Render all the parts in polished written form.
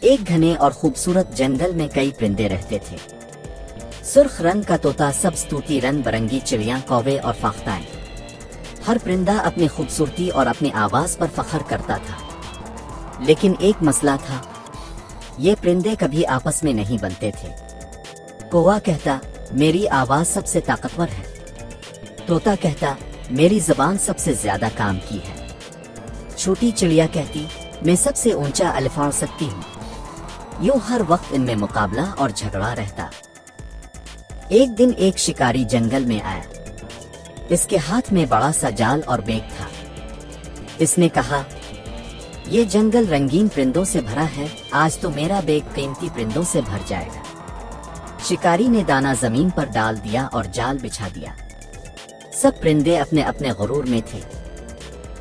ایک گھنے اور خوبصورت جنگل میں کئی پرندے رہتے تھے۔ سرخ رنگ کا طوطا، سبز طوطی، رنگ برنگی چڑیاں، کوے اور فاختائیں۔ ہر پرندہ اپنی خوبصورتی اور اپنی آواز پر فخر کرتا تھا، لیکن ایک مسئلہ تھا، یہ پرندے کبھی آپس میں نہیں بنتے تھے۔ کووا کہتا، میری آواز سب سے طاقتور ہے۔ طوطا کہتا، میری زبان سب سے زیادہ کام کی ہے۔ چھوٹی چڑیا کہتی، میں سب سے اونچا الف اڑ سکتی ہوں۔ یوں ہر وقت ان میں مقابلہ اور جھگڑا رہتا۔ ایک دن ایک شکاری جنگل میں آیا۔ اس کے ہاتھ میں بڑا سا جال اور بیگ تھا۔ اس نے کہا، یہ جنگل رنگین پرندوں سے بھرا ہے، آج تو میرا بیگ قیمتی پرندوں سے بھر جائے گا۔ شکاری نے دانہ زمین پر ڈال دیا اور جال بچھا دیا۔ سب پرندے اپنے اپنے غرور میں تھے۔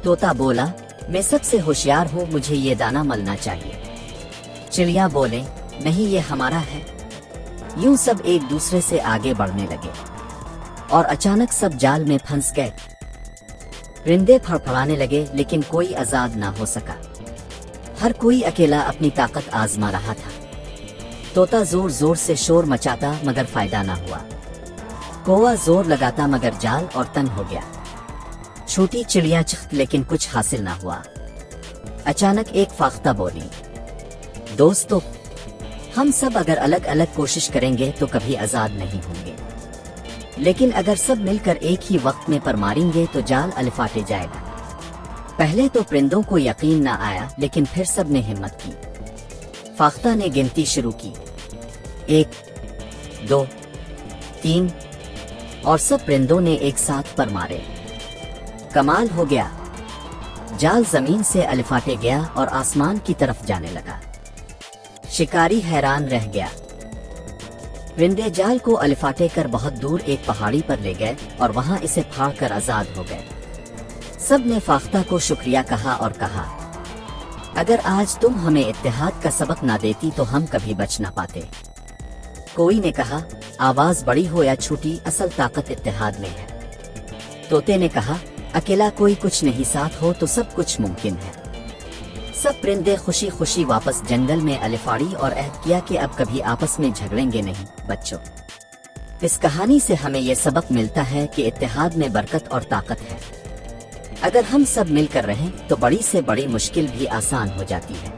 طوطا بولا، میں سب سے ہوشیار ہوں، مجھے یہ دانہ ملنا چاہیے۔ چڑیا بولے، نہیں، یہ ہمارا ہے۔ یوں سب ایک دوسرے سے آگے بڑھنے لگے اور اچانک سب جال میں پھنس گئے۔ پرندے پھڑپھڑانے لگے، لیکن کوئی آزاد نہ ہو سکا۔ ہر کوئی اکیلا اپنی طاقت آزما رہا تھا۔ طوطا زور زور سے شور مچاتا مگر فائدہ نہ ہوا۔ کووا زور لگاتا مگر جال اور تنگ ہو گیا۔ چھوٹی چڑیا چخت لیکن کچھ حاصل نہ ہوا۔ اچانک ایک فاختہ بولی، دوستو، ہم سب اگر الگ الگ کوشش کریں گے تو کبھی آزاد نہیں ہوں گے، لیکن اگر سب مل کر ایک ہی وقت میں پر ماریں گے تو جال الفاٹے جائے گا۔ پہلے تو پرندوں کو یقین نہ آیا، لیکن پھر سب نے ہمت کی۔ فاختہ نے گنتی شروع کی، 1 2 3، اور سب پرندوں نے ایک ساتھ پر مارے۔ کمال ہو گیا، جال زمین سے الفاٹے گیا اور آسمان کی طرف جانے لگا۔ شکاری حیران رہ گیا۔ پرندے جال کو الفاٹے کر بہت دور ایک پہاڑی پر لے گئے اور وہاں اسے پھاڑ کر آزاد ہو گئے۔ سب نے فاختہ کو شکریہ کہا اور کہا، اگر آج تم ہمیں اتحاد کا سبق نہ دیتی تو ہم کبھی بچ نہ پاتے۔ کوئی نے کہا، آواز بڑی ہو یا چھوٹی، اصل طاقت اتحاد میں ہے۔ طوطے نے کہا، اکیلا کوئی کچھ نہیں، ساتھ ہو تو سب کچھ ممکن ہے۔ سب پرندے خوشی خوشی واپس جنگل میں الفاڑی اور عہد کیا کہ اب کبھی آپس میں جھگڑیں گے نہیں۔ بچوں، اس کہانی سے ہمیں یہ سبق ملتا ہے کہ اتحاد میں برکت اور طاقت ہے۔ اگر ہم سب مل کر رہیں تو بڑی سے بڑی مشکل بھی آسان ہو جاتی ہے۔